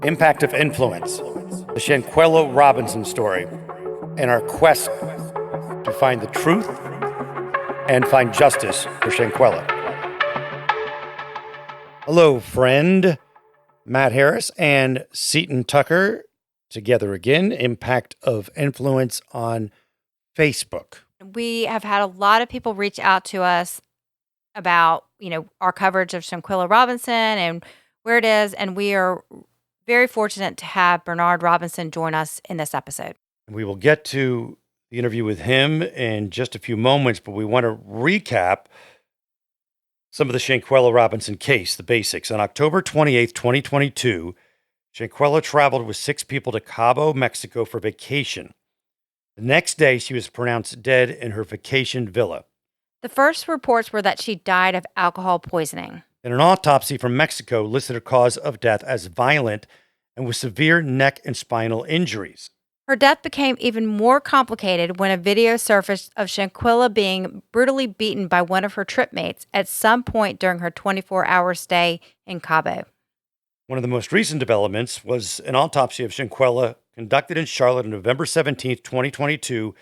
Impact of Influence, the Shanquella Robinson story, and our quest to find the truth and find justice for Shanquella. Hello, friend. Matt Harris and Seton Tucker together again. Impact of Influence on Facebook. We have had a lot of people reach out to us about, our coverage of Shanquella Robinson and where it is. And we are very fortunate to have Bernard Robinson join us in this episode. We will get to the interview with him in just a few moments, but we want to recap some of the Shanquella Robinson case, the basics. On October 28th, 2022, Shanquella traveled with 6 people to Cabo, Mexico for vacation. The next day, she was pronounced dead in her vacation villa. The first reports were that she died of alcohol poisoning. And an autopsy from Mexico listed her cause of death as violent and with severe neck and spinal injuries. Her death became even more complicated when a video surfaced of Shanquella being brutally beaten by one of her tripmates at some point during her 24-hour stay in Cabo. One of the most recent developments was an autopsy of Shanquella conducted in Charlotte on November 17th, 2022,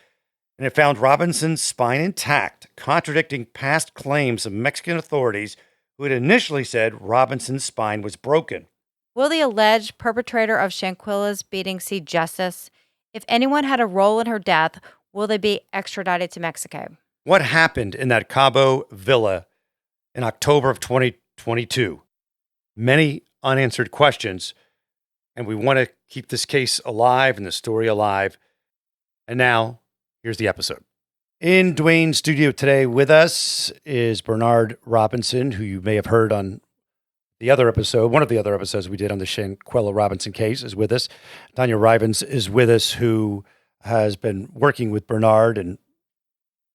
and it found Robinson's spine intact, contradicting past claims of Mexican authorities who had initially said Robinson's spine was broken. Will the alleged perpetrator of Shanquella's beating see justice? If anyone had a role in her death, will they be extradited to Mexico? What happened in that Cabo villa in October of 2022? Many unanswered questions, and we want to keep this case alive and the story alive. And now, here's the episode. In Dwayne's studio today with us is Bernard Robinson, who you may have heard on the other episode. One of the other episodes we did on the Shanquella Robinson case is with us. Tanya Rivens is with us, who has been working with Bernard in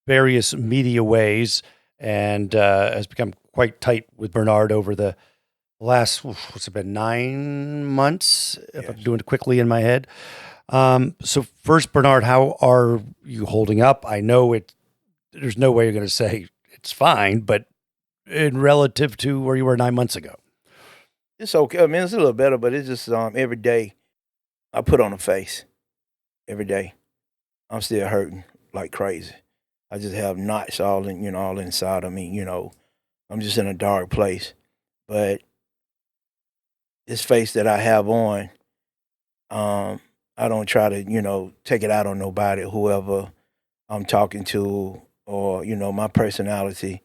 various media ways and has become quite tight with Bernard over the last, what's it been, 9 months, if I'm doing it quickly in my head. So first, Bernard, how are you holding up? I know there's no way you're going to say it's fine, but in relative to where you were 9 months ago. It's okay. I mean, it's a little better, but it's just every day I put on a face. Every day, I'm still hurting like crazy. I just have knots all inside of me. I'm just in a dark place. But this face that I have on, I don't try to take it out on nobody, whoever I'm talking to, or my personality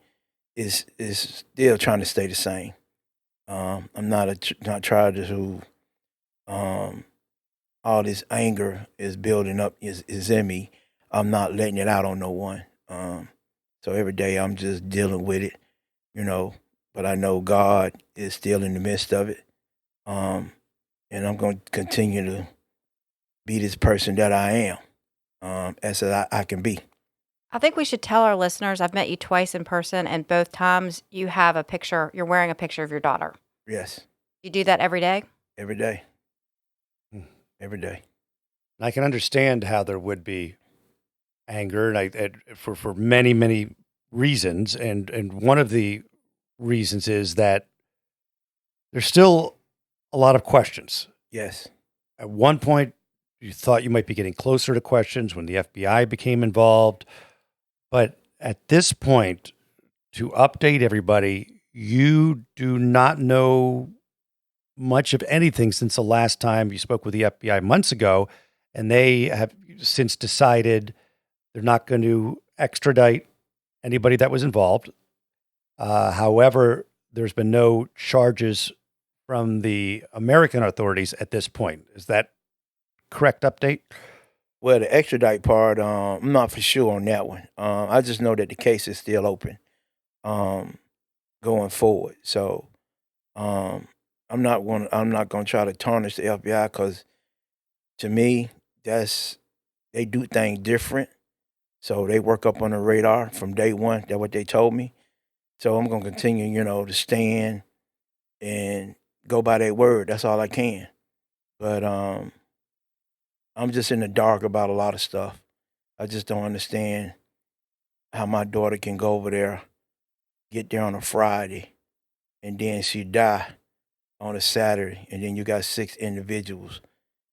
is still trying to stay the same. I'm not trying to. All this anger is building up is in me. I'm not letting it out on no one. So every day I'm just dealing with it, But I know God is still in the midst of it, and I'm going to continue to be this person that I am, as I can be. I think we should tell our listeners, I've met you twice in person, and both times you have a picture, you're wearing a picture of your daughter. Yes. You do that every day? Every day. Every day. I can understand how there would be anger, and for many, many reasons. And one of the reasons is that there's still a lot of questions. Yes. At one point, you thought you might be getting closer to questions when the FBI became involved. But at this point, to update everybody, you do not know much of anything since the last time you spoke with the FBI months ago, and they have since decided they're not going to extradite anybody that was involved. However, there's been no charges from the American authorities at this point. Is that correct update? Well, the extradite part, I'm not for sure on that one. I just know that the case is still open going forward. So I'm not going to try to tarnish the FBI, because to me, they do things different. So they work up on the radar from day one. That's what they told me. So I'm going to continue, to stand and go by their word. That's all I can. But I'm just in the dark about a lot of stuff. I just don't understand how my daughter can go over there, get there on a Friday, and then she die on a Saturday, and then you got 6 individuals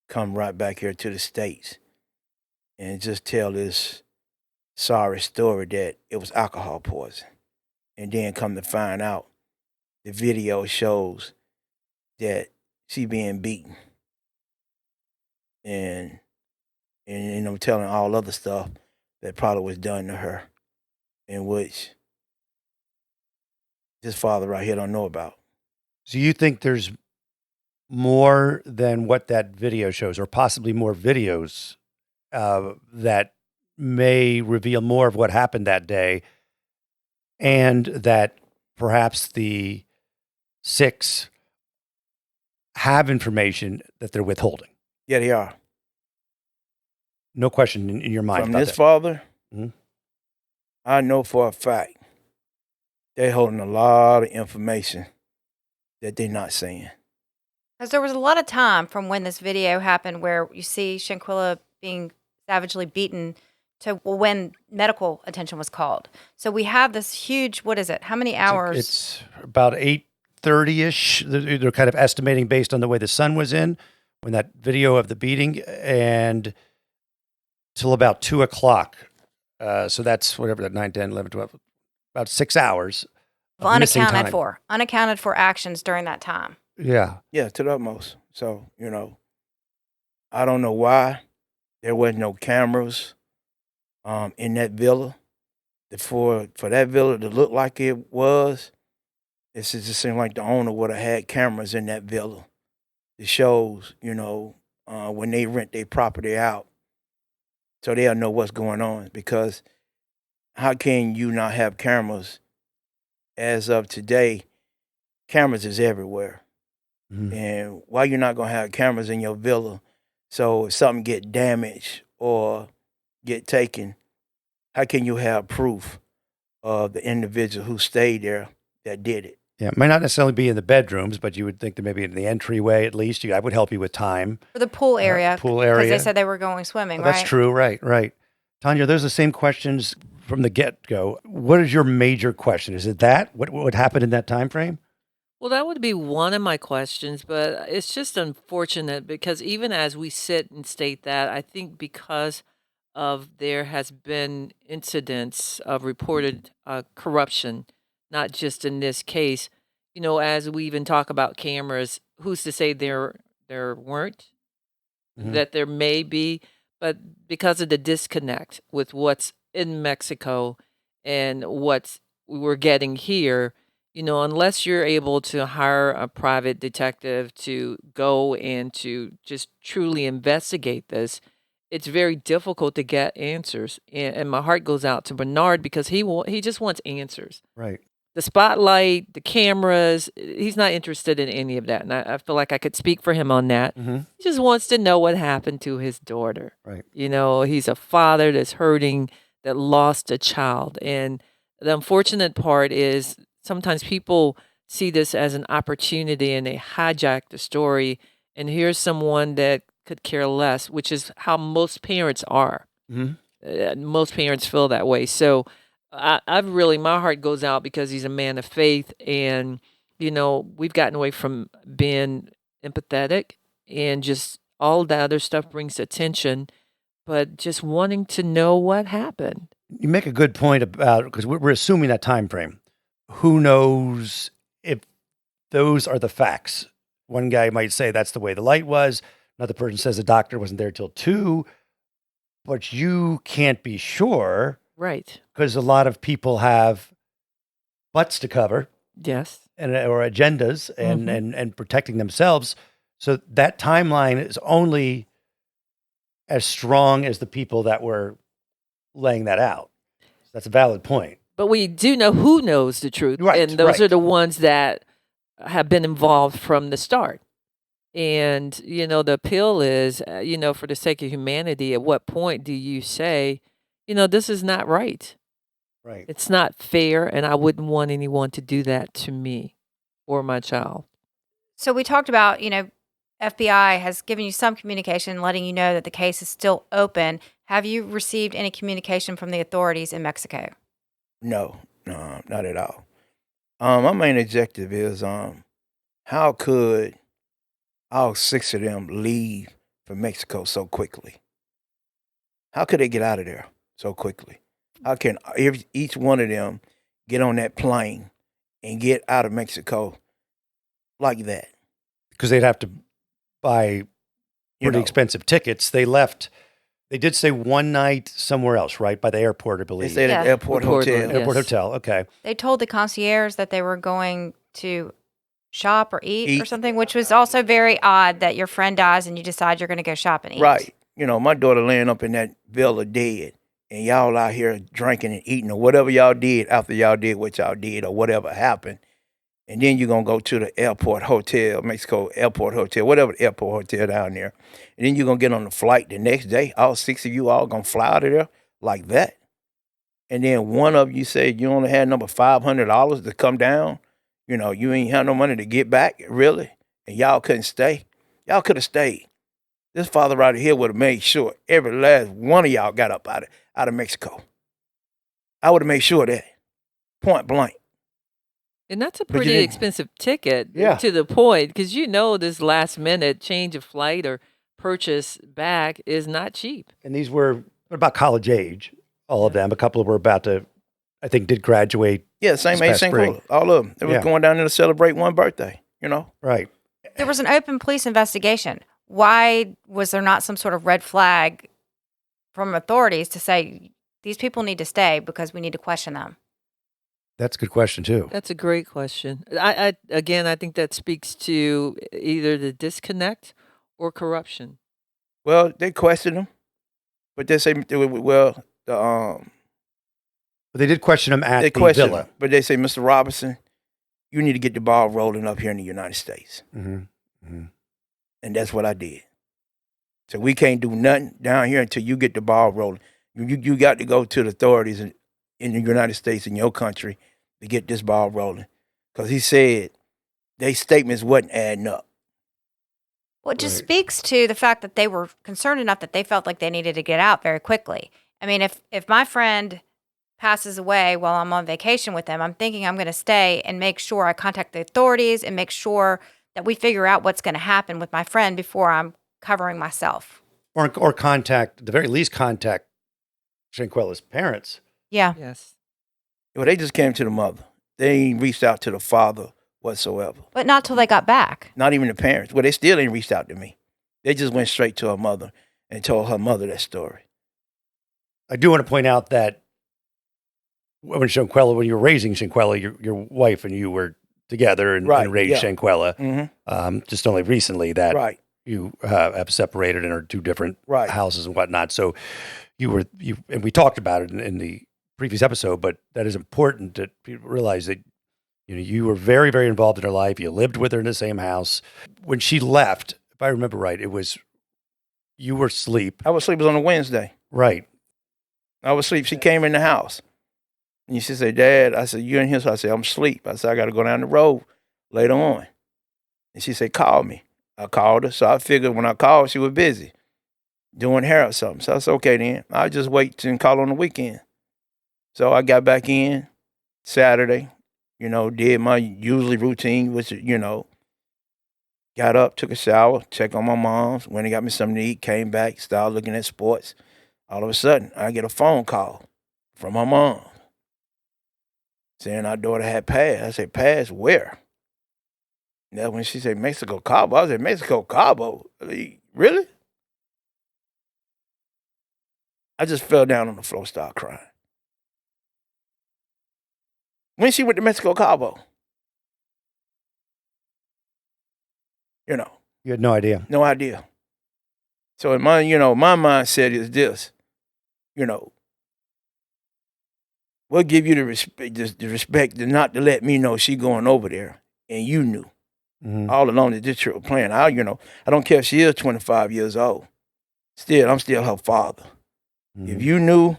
come right back here to the States and just tell this sorry story that it was alcohol poison. And then come to find out, the video shows that she being beaten and telling all other stuff that probably was done to her, in which this father right here don't know about. So you think there's more than what that video shows, or possibly more videos that may reveal more of what happened that day, and that perhaps the 6 have information that they're withholding? Yeah, they are. No question in your mind From about this that. father, Mhm. I know for a fact they're holding a lot of information that they're not saying. Because there was a lot of time from when this video happened where you see Shanquella being savagely beaten to when medical attention was called. So we have this huge, what is it? How many hours? It's about 8:30-ish. They're kind of estimating based on the way the sun was in when that video of the beating, and till about 2 o'clock. So that's whatever, that 9, 10, 11, 12, about 6 hours of missing time. Unaccounted for actions during that time. Yeah. Yeah, to the utmost. So, I don't know why there wasn't no cameras in that villa. For that villa to look like it was, it just seemed like the owner would have had cameras in that villa. It shows, when they rent their property out, so they'll know what's going on. Because how can you not have cameras? As of today, cameras is everywhere. Mhm. And why you not gonna have cameras in your villa? So if something get damaged or get taken, how can you have proof of the individual who stayed there that did it? Yeah, it might not necessarily be in the bedrooms, but you would think that maybe in the entryway at least. I would help you with time. For the pool area. Pool Because area. they said they were going swimming, Oh, right? that's true. Right, right. Tanya, those are the same questions from the get-go. What is your major question? Is it that? What happened in that time frame? Well, that would be one of my questions, but it's just unfortunate because even as we sit and state that, I think because of there has been incidents of reported corruption, not just in this case. As we even talk about cameras, who's to say there weren't? Mhm. That there may be, but because of the disconnect with what's in Mexico and what we're getting here, unless you're able to hire a private detective to go and to just truly investigate this, it's very difficult to get answers. And my heart goes out to Bernard because he just wants answers. Right. The spotlight, the cameras, he's not interested in any of that. And I feel like I could speak for him on that. Mm-hmm. He just wants to know what happened to his daughter. Right. He's a father that's hurting, that lost a child. And the unfortunate part is sometimes people see this as an opportunity and they hijack the story. And here's someone that could care less, which is how most parents are. Mm-hmm. Most parents feel that way. So I've really, my heart goes out because he's a man of faith. And, we've gotten away from being empathetic and just all that other stuff brings attention, but just wanting to know what happened. You make a good point about, because we're assuming that time frame. Who knows if those are the facts? One guy might say that's the way the light was. Another person says the doctor wasn't there till 2, but you can't be sure Right. because a lot of people have butts to cover Yes. or agendas and protecting themselves. So that timeline is only as strong as the people that were laying that out. That's a valid point. But we do know who knows the truth. Right, And those are right. the ones that have been involved from the start. And, the appeal is, for the sake of humanity, at what point do you say, this is not right? Right. It's not fair, and I wouldn't want anyone to do that to me or my child. So we talked about, FBI has given you some communication letting you know that the case is still open. Have you received any communication from the authorities in Mexico? No, not at all. My main objective is how could all 6 of them leave from Mexico so quickly? How could they get out of there so quickly? How can each one of them get on that plane and get out of Mexico like that? Because they'd have to buy You pretty know, expensive tickets. They left. They did stay one night somewhere else, right? By the airport, I they believe. stayed at the Yeah. airport Airport, hotel. yeah. Airport Yes. hotel. Okay. They told the concierge that they were going to shop or eat or Eat. something, which was also very odd that your friend dies and you decide you're going to go shop and eat. Right. You know, my daughter laying up in that villa dead, and y'all out here drinking and eating or whatever y'all did after y'all did what y'all did or whatever happened. And then you're going to go to the airport hotel, Mexico airport hotel, whatever the airport hotel down there. And then you're going to get on the flight the next day. All 6 of you all going to fly out of there like that. And then one of you said you only had number $500 to come down. You know, you ain't have no money to get back, really. And y'all couldn't stay. Y'all could have stayed. This father right here would have made sure every last one of y'all got up out of Mexico. I would have made sure of that. Point blank. And that's a But you pretty didn't. expensive ticket Yeah. to the point, because this last minute change of flight or purchase back is not cheap. And these were about college age, all of them. A couple were about to, I think, did graduate. Yeah, same This age, past same spring. color. All of them. They was Yeah. going down there to celebrate one birthday, you know? Right. There was an open police investigation. Why was there not some sort of red flag from authorities to say these people need to stay because we need to question them? That's a good question, too. That's a great question. I think that speaks to either the disconnect or corruption. Well, they questioned him, but they say, well, But they did question him at they the questioned villa. him, but they say, Mr. Robinson, you need to get the ball rolling up here in the United States. Mm-hmm. And that's what I did. So we can't do nothing down here until you get the ball rolling. You got to go to the authorities in the United States, in your country, to get this ball rolling. Because he said they statements wasn't adding up. Well, it just Right. speaks to the fact that they were concerned enough that they felt like they needed to get out very quickly. I mean, if my friend passes away while I'm on vacation with them, I'm thinking I'm going to stay and make sure I contact the authorities and make sure that we figure out what's going to happen with my friend before I'm covering myself. Or contact, at the very least, contact Shanquella's parents. Yeah. Yes. Well, they just came to the mother. They ain't reached out to the father whatsoever. But not till they got back. Not even the parents. Well, they still ain't reached out to me. They just went straight to her mother and told her mother that story. I do want to point out that when you were raising Shanquella, your wife and you were together and, Right, and raised yeah. Shanquella. Mm-hmm. Just only recently that Right. you have separated and are two different Right. houses and whatnot. So and we talked about it in the previous episode, but that is important that people realize that you were very, very involved in her life. You lived with her in the same house. When she left, if I remember right, you were asleep. I was asleep. It was on a Wednesday. Right. I was asleep. She came in the house. And she said, Dad, I said, you in here? So I said, I'm asleep. I said, I got to go down the road later on. And she said, call me. I called her. So I figured when I called, she was busy doing hair or something. So I said, okay, then. I'll just wait and call on the weekend. So I got back in Saturday, did my usually routine, which, got up, took a shower, checked on my mom's, went and got me something to eat, came back, started looking at sports. All of a sudden, I get a phone call from my mom saying our daughter had passed. I said, passed where? And that's when she said, Mexico, Cabo. I said, Mexico, Cabo? Really? I just fell down on the floor, started crying. When she went to Mexico, Cabo? You had no idea. No idea. So in my mindset is this, what give you the respect to not to let me know she going over there, and you knew Mhm. all along that this trip was planned. I don't care if she is 25 years old. Still, I'm still her father. Mhm. If you knew,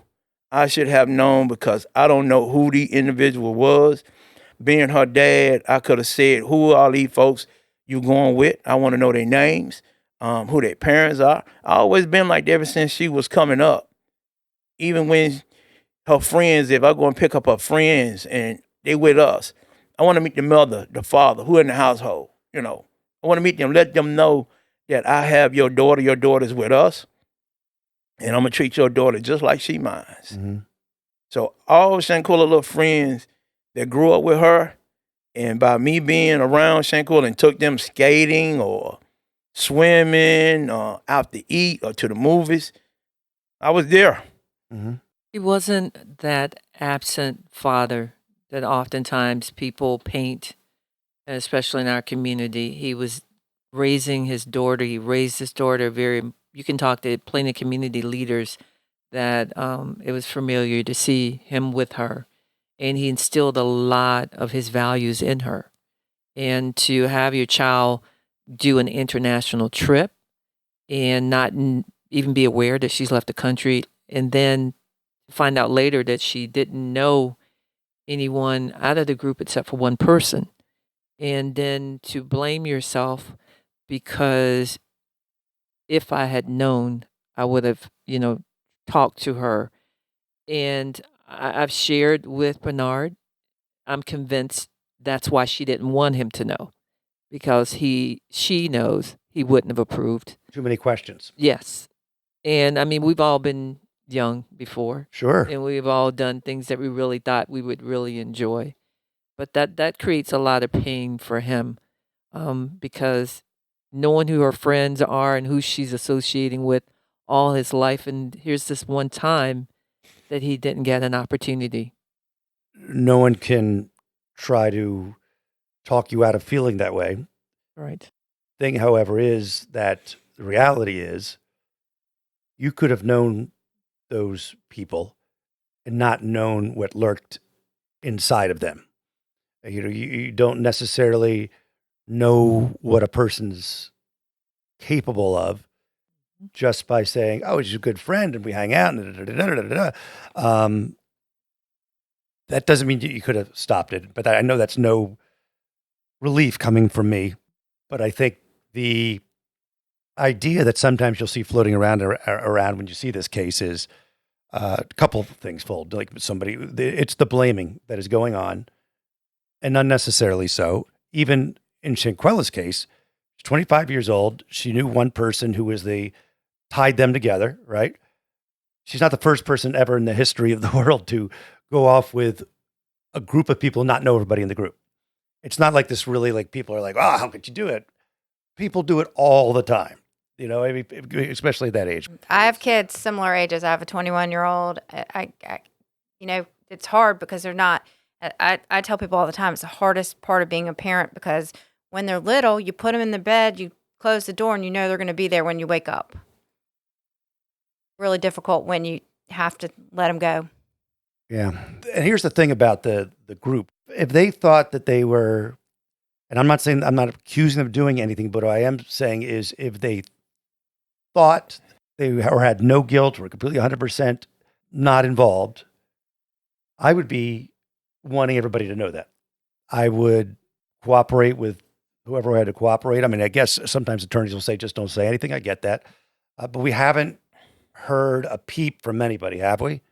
I should have known, because I don't know who the individual was. Being her dad, I could have said, who are all these folks you going with? I want to know their names, who their parents are. I always been like that ever since she was coming up. Even when her friends, if I go and pick up her friends and they with us, I want to meet the mother, the father, who in the household. I want to meet them, let them know that I have your daughter's with us, and I'm going to treat your daughter just like she mine. Mm-hmm. So all Shanquella little friends that grew up with her, and by me being around Shanquella and took them skating or swimming or out to eat or to the movies, I was there. Mm-hmm. He wasn't that absent father that oftentimes people paint, especially in our community. He was raising his daughter. He raised his daughter very. You can talk to plenty of community leaders that it was familiar to see him with her, and he instilled a lot of his values in her. And to have your child do an international trip and not even be aware that she's left the country, and then find out later that she didn't know anyone out of the group except for one person, and then to blame yourself because if I had known, I would have, talked to her. And I've shared with Bernard, I'm convinced that's why she didn't want him to know, because she knows he wouldn't have approved. Too many questions. Yes. And I mean, we've all been young before, Sure. and we've all done things that we really thought we would really enjoy. But that creates a lot of pain for him, because knowing who her friends are and who she's associating with all his life, and here's this one time that he didn't get an opportunity. No one can try to talk you out of feeling that way. Right. Thing, however, is that the reality is you could have known those people and not known what lurked inside of them. You don't necessarily know what a person's capable of just by saying, "Oh, he's a good friend and we hang out." That doesn't mean you could have stopped it, but I know that's no relief coming from me. But I think the idea that sometimes you'll see floating around when you see this case is a couple of things fold. Like it's the blaming that is going on, and unnecessarily so. Even in Shanquella's case, she's 25 years old. She knew one person who tied them together, right? She's not the first person ever in the history of the world to go off with a group of people, not know everybody in the group. It's not like this really, like, people are like, "Oh, how could you do it?" People do it all the time, I mean, especially at that age. I have kids similar ages. I have a 21-year-old. It's hard because they're not. I tell people all the time, it's the hardest part of being a parent, because when they're little, you put them in the bed, you close the door, and you know they're going to be there when you wake up. Really difficult when you have to let them go. Yeah. And here's the thing about the group. If they thought that they were, and I'm not accusing them of doing anything, but what I am saying is if they thought they or had no guilt, were completely 100% not involved, I would be wanting everybody to know that. I would cooperate with whoever I had to cooperate. I mean, I guess sometimes attorneys will say, just don't say anything. I get that. But we haven't heard a peep from anybody, have we?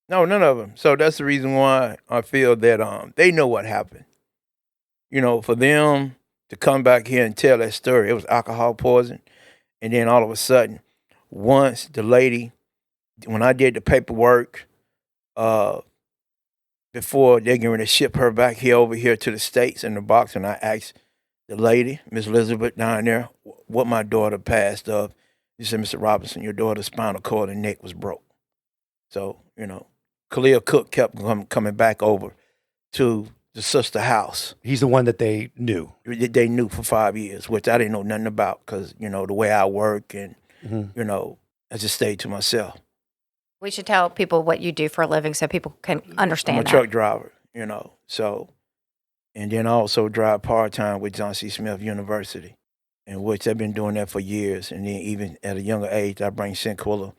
No, none of them. So that's the reason why I feel that they know what happened. For them to come back here and tell that story, it was alcohol poison. And then all of a sudden, once the lady, when I did the paperwork, before they're going to ship her back over here to the States in the box, and I asked the lady, Miss Elizabeth down there, what my daughter passed of. She said, "Mr. Robinson, your daughter's spinal cord and neck was broke." So, Khalil Cook kept coming back over to the sister house. He's the one that they knew. They knew for 5 years, which I didn't know nothing about because, the way I work and, I just stayed to myself. We should tell people what you do for a living so people can understand I'm a truck driver, so, and then I also drive part-time with John C. Smith University, in which I've been doing that for years. And then even at a younger age, I bring Shanquella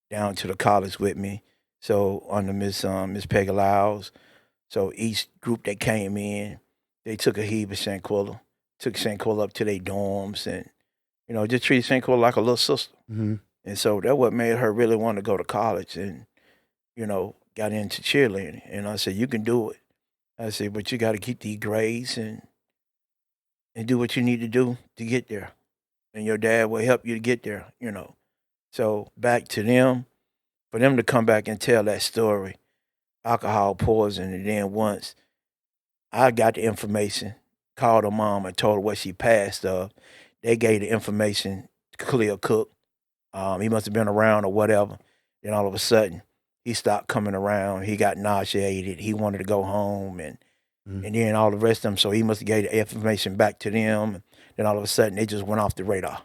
down to the college with me. So under Miss Peggy Lyles. So each group that came in, they took a heave of Shanquella, took Shanquella up to their dorms, and just treated Shanquella like a little sister. Mm-hmm. And so that's what made her really want to go to college and, got into cheerleading. And I said, "You can do it." I said, "But you got to keep these grades and and do what you need to do to get there. And your dad will help you to get there, So back to them, for them to come back and tell that story, alcohol poison, and then once I got the information, called her mom and told her what she passed of, they gave the information to Khalil Cook. He must have been around or whatever. Then all of a sudden, he stopped coming around. He got nauseated. He wanted to go home, and then all the rest of them. So he must have gave the information back to them. And then all of a sudden, they just went off the radar.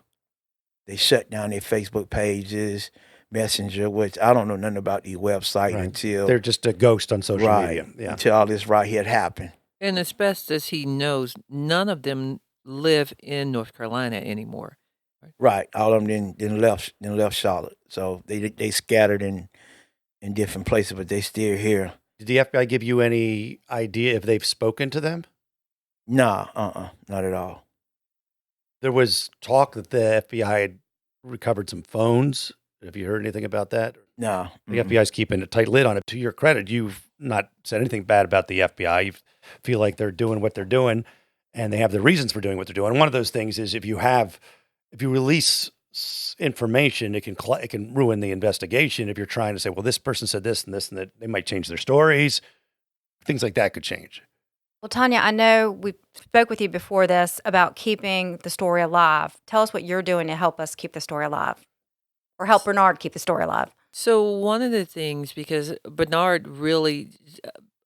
They shut down their Facebook pages, Messenger, which I don't know nothing about these websites until they're just a ghost on social media. Yeah. Until all this right here happened. And as best as he knows, none of them live in North Carolina anymore. Right. All of them then left Charlotte. So they scattered in different places, but they still here. Did the FBI give you any idea if they've spoken to them? Nah, not at all. There was talk that the FBI had recovered some phones. Have you heard anything about that? No. The FBI's keeping a tight lid on it. To your credit, you've not said anything bad about the FBI. You feel like they're doing what they're doing, and they have the reasons for doing what they're doing. One of those things is if you release information, it can ruin the investigation. If you're trying to say, well, this person said this and this and that, they might change their stories. Things like that could change. Well, Tanya, I know we spoke with you before this about keeping the story alive. Tell us what you're doing to help us keep the story alive, or help Bernard keep the story alive. So one of the things, because Bernard really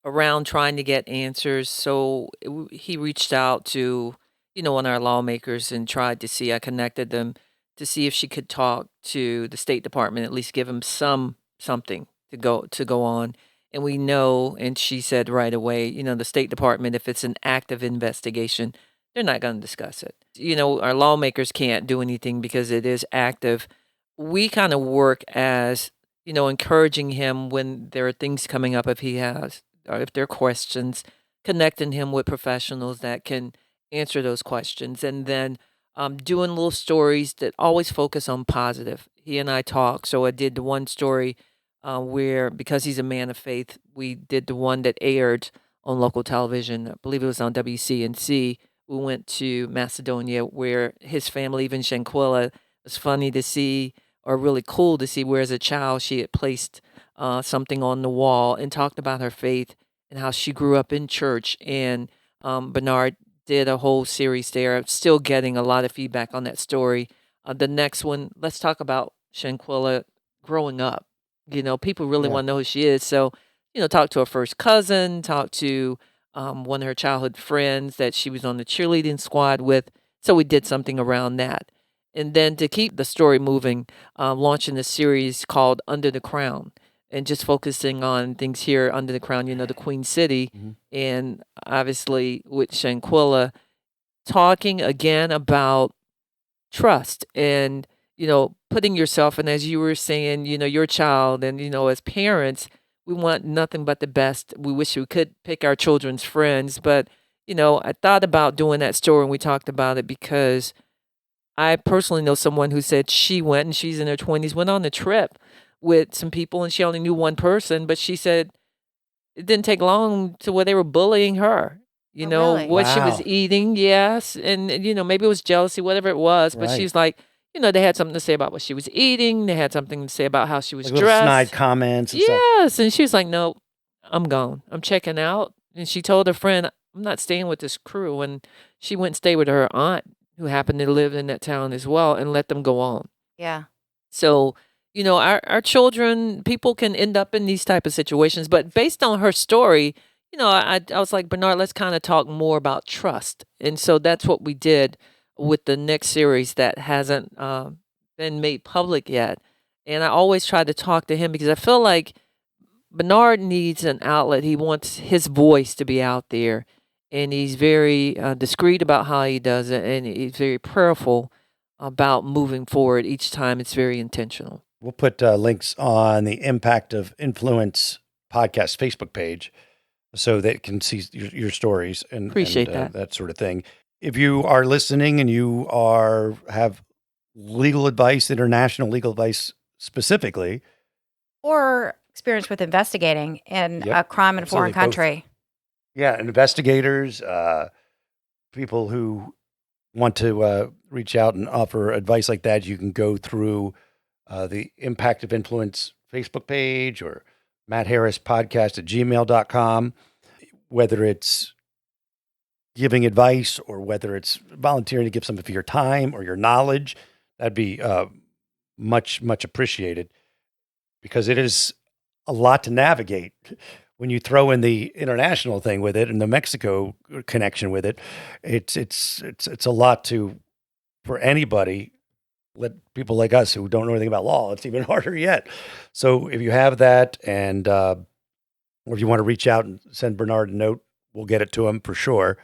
around trying to get answers, so he reached out to, one of our lawmakers and tried to see, I connected them to see if she could talk to the State Department, at least give him something to go on. And we know, and she said right away, the State Department, if it's an active investigation, they're not going to discuss it. Our lawmakers can't do anything because it is active. We kind of work as, encouraging him when there are things coming up, if there are questions, connecting him with professionals that can answer those questions. And then doing little stories that always focus on positive. He and I talk. So I did the one story where, because he's a man of faith, we did the one that aired on local television. I believe it was on WCNC. We went to Macedonia, where his family, even Shanquella, was funny to see, or really cool to see, where as a child she had placed something on the wall and talked about her faith and how she grew up in church. And Bernard did a whole series there. I'm still getting a lot of feedback on that story. The next one, let's talk about Shanquella growing up. People really want to know who she is. So, talk to her first cousin, talk to one of her childhood friends that she was on the cheerleading squad with. So we did something around that. And then to keep the story moving, launching a series called Under the Crown, and just focusing on things here under the crown, the Queen City. And obviously with Shanquella, talking again about trust and, putting yourself, and as you were saying, your child, and, as parents, we want nothing but the best. We wish we could pick our children's friends. But, I thought about doing that story, and we talked about it because I personally know someone who said she went, and she's in her 20s, went on a trip with some people, and she only knew one person, but she said it didn't take long to where they were bullying her. Really? What she was eating, yes. And, maybe it was jealousy, whatever it was. But she's like, they had something to say about what she was eating. They had something to say about how she was like dressed. Snide comments and stuff. Yes. And she was like, no, I'm gone. I'm checking out. And she told her friend, I'm not staying with this crew. And she went and stayed with her aunt, who happened to live in that town as well, and let them go on. Yeah. So, our children, people can end up in these type of situations. But based on her story, I was like, Bernard, let's kind of talk more about trust. And so that's what we did with the next series that hasn't been made public yet. And I always try to talk to him because I feel like Bernard needs an outlet. He wants his voice to be out there. And he's very discreet about how he does it. And he's very prayerful about moving forward each time. It's very intentional. We'll put links on the Impact of Influence podcast Facebook page so that can see your stories and Appreciate that sort of thing. If you are listening and you have legal advice, international legal advice specifically, Or experience with investigating in a crime in a foreign absolutely, both. country. Yeah, investigators, people who want to reach out and offer advice like that, you can go through the Impact of Influence Facebook page or Matt Harris podcast at gmail.com, whether it's giving advice or whether it's volunteering to give some of your time or your knowledge. That'd be much, much appreciated, because it is a lot to navigate when you throw in the international thing with it and the Mexico connection with it. It's a lot for anybody. Let people like us who don't know anything about law, it's even harder yet. So if you have that, and or if you want to reach out and send Bernard a note, we'll get it to him for sure.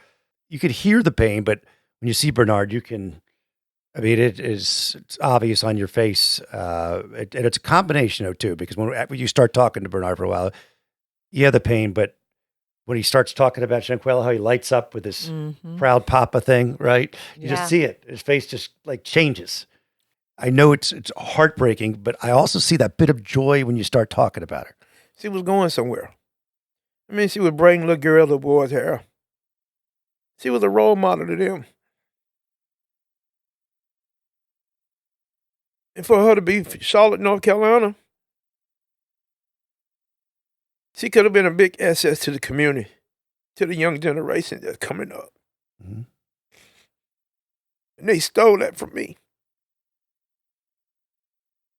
You could hear the pain, but when you see Bernard, you can. I mean, it's obvious on your face, and it's a combination of two. Because when you start talking to Bernard for a while, yeah, the pain, but when he starts talking about Shanquella, how he lights up with this proud papa thing, right? You Yeah. just see it; his face just like changes. I know it's heartbreaking, but I also see that bit of joy when you start talking about her. She was going somewhere. I mean, she would bring little girls or boys here. She was a role model to them. And for her to be Charlotte, North Carolina, she could have been a big asset to the community, to the young generation that's coming up. Mm-hmm. And they stole that from me.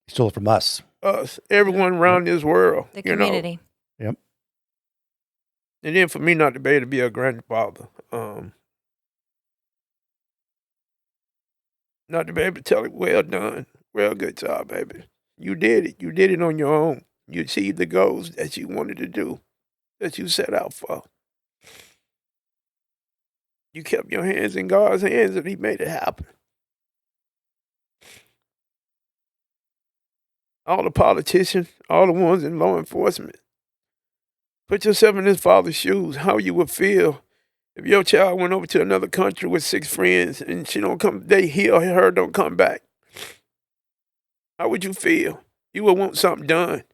He stole it from us. Us, everyone around this world. The you know. community. Yep. And then for me not to be able to be a grandfather, not to be able to tell it, well done, well, good job, baby. You did it. You did it on your own. You achieved the goals that you wanted to do, that you set out for. You kept your hands in God's hands and he made it happen. All the politicians, all the ones in law enforcement, put yourself in this father's shoes, how you would feel if your child went over to another country with 6 friends and she don't come, he or her don't come back. How would you feel? You would want something done.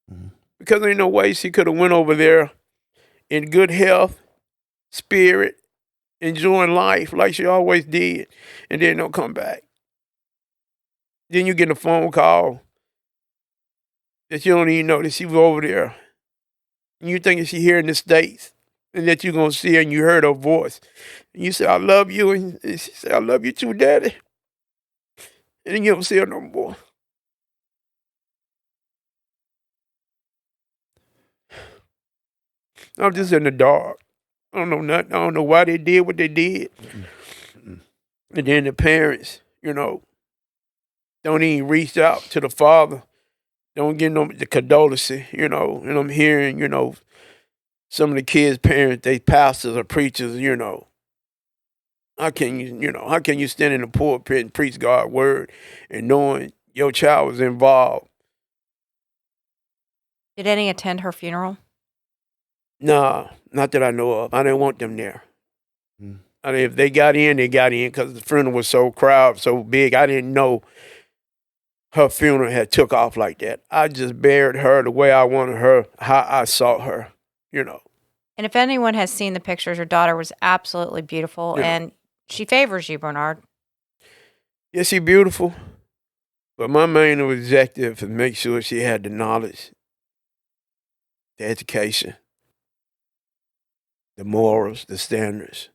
Mm-hmm. Because there ain't no way she could have went over there in good health, spirit, enjoying life like she always did, and then don't come back. Then you get a phone call that you don't even know that she was over there. And you thinking she here in the States, and that you're going to see her and you heard her voice. And you say, I love you, and she say, I love you too, Daddy. And then you don't see her no more. I'm just in the dark. I don't know nothing. I don't know why they did what they did. And then the parents, don't even reach out to the father. Don't get no the condolences, and I'm hearing, some of the kids' parents, they pastors or preachers, how can you stand in the pulpit and preach God's word and knowing your child was involved? Did any attend her funeral? Nah, not that I know of. I didn't want them there. I mean, if they got in, they got in because the funeral was so crowded, so big. I didn't know her funeral had took off like that. I just buried her the way I wanted her, how I saw her, And if anyone has seen the pictures, your daughter was absolutely beautiful, Yeah. and she favors you, Bernard. Yeah, she beautiful, but my main objective is to make sure she had the knowledge, the education, the morals, the standards.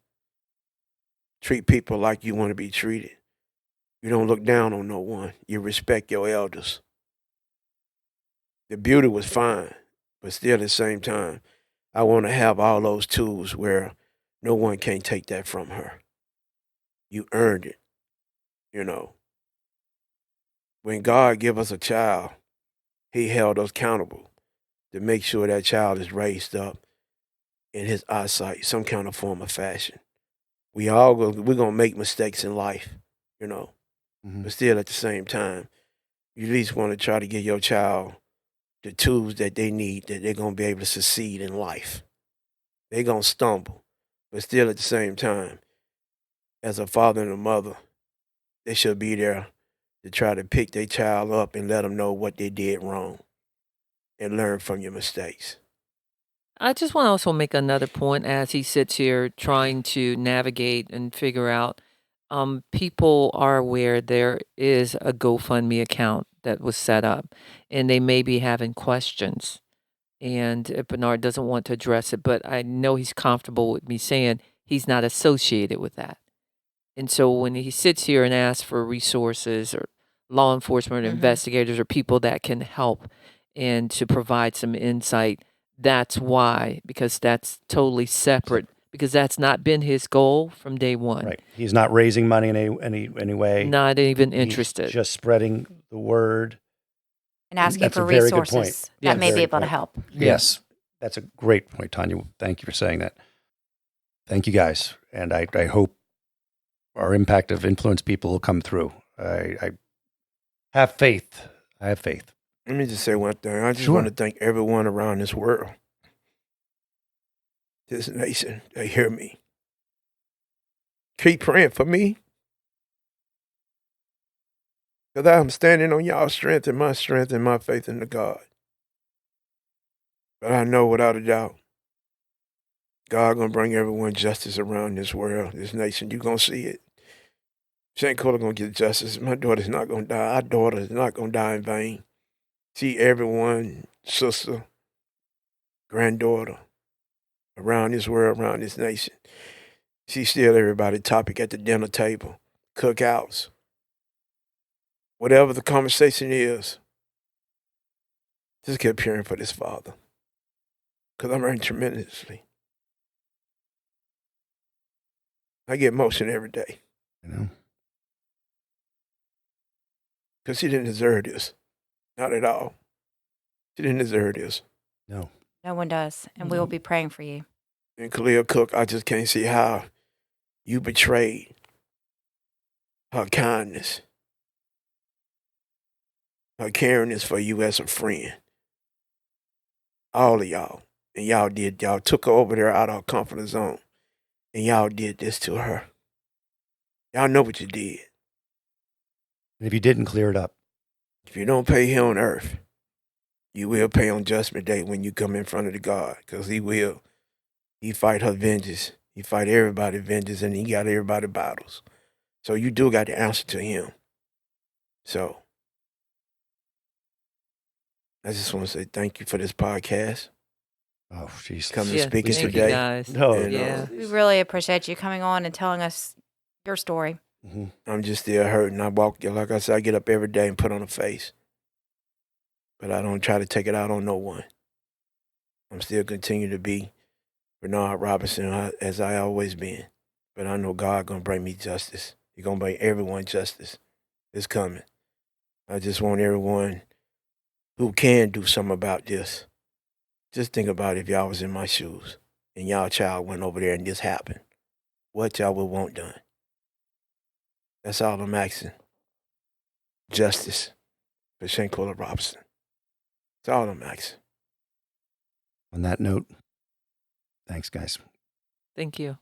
Treat people like you want to be treated. You don't look down on no one. You respect your elders. The beauty was fine, but still at the same time, I want to have all those tools where no one can take that from her. You earned it, When God give us a child, he held us accountable to make sure that child is raised up in his eyesight, some kind of form of fashion. We're going to make mistakes in life, But still at the same time, you at least want to try to give your child the tools that they need, that they're going to be able to succeed in life. They're going to stumble, but still at the same time, as a father and a mother, they should be there to try to pick their child up and let them know what they did wrong and learn from your mistakes. I just want to also make another point as he sits here trying to navigate and figure out people are aware there is a GoFundMe account that was set up, and they may be having questions. And Bernard doesn't want to address it, but I know he's comfortable with me saying he's not associated with that. And so when he sits here and asks for resources or law enforcement or investigators or people that can help and to provide some insight, that's why, because that's totally separate, because that's not been his goal from day one. Right. He's not raising money in any way. Not even He's interested. just spreading the word. And asking That's for a very good resources point. that may Very be able to point. help. Yes. That's a great point, Tanya. Thank you for saying that. Thank you, guys. And I hope our impact of influence people will come through. I have faith. I have faith. Let me just say one thing. I just Sure. want to thank everyone around this world, this nation, that hear me. Keep praying for me. Because I'm standing on y'all's strength and my faith in the God. But I know without a doubt, God gonna bring everyone justice around this world, this nation. You gonna see it. Shanquella gonna get justice. My daughter's not gonna die. Our daughter is not gonna die in vain. See everyone, sister, granddaughter, around this world, around this nation. See still everybody topic at the dinner table, cookouts. Whatever the conversation is, just keep praying for this father. Because I'm hurting tremendously. I get emotional every day. You know? Because he didn't deserve this. Not at all. He didn't deserve this. No. No one does. And we will be praying for you. And Khalil Cook, I just can't see how you betrayed her kindness, her caringness for you as a friend. All of y'all. And y'all took her over there out of her comfort zone. And y'all did this to her. Y'all know what you did. And if you didn't clear it up, If you don't pay here on earth, you will pay on judgment day when you come in front of the God. Because he will. He fight her vengeance. He fight everybody's vengeance, and he got everybody battles. So you do got to answer to him. So I just want to say thank you for this podcast. oh, jeez. Come and Yeah, speak it thank you, today. guys. No, And, Yeah. We really appreciate you coming on and telling us your story. I'm just still hurting. I walk, like I said, I get up every day and put on a face. But I don't try to take it out on no one. I'm still continue to be Bernard Robinson as I always been. But I know God gonna bring me justice. He gonna bring everyone justice. It's coming. I just want everyone who can do something about this. Just think about if y'all was in my shoes and y'all child went over there and this happened. What y'all would want done. That's all I'm asking. Justice for Shanquella Robinson. That's all I'm asking. On that note, thanks, guys. Thank you.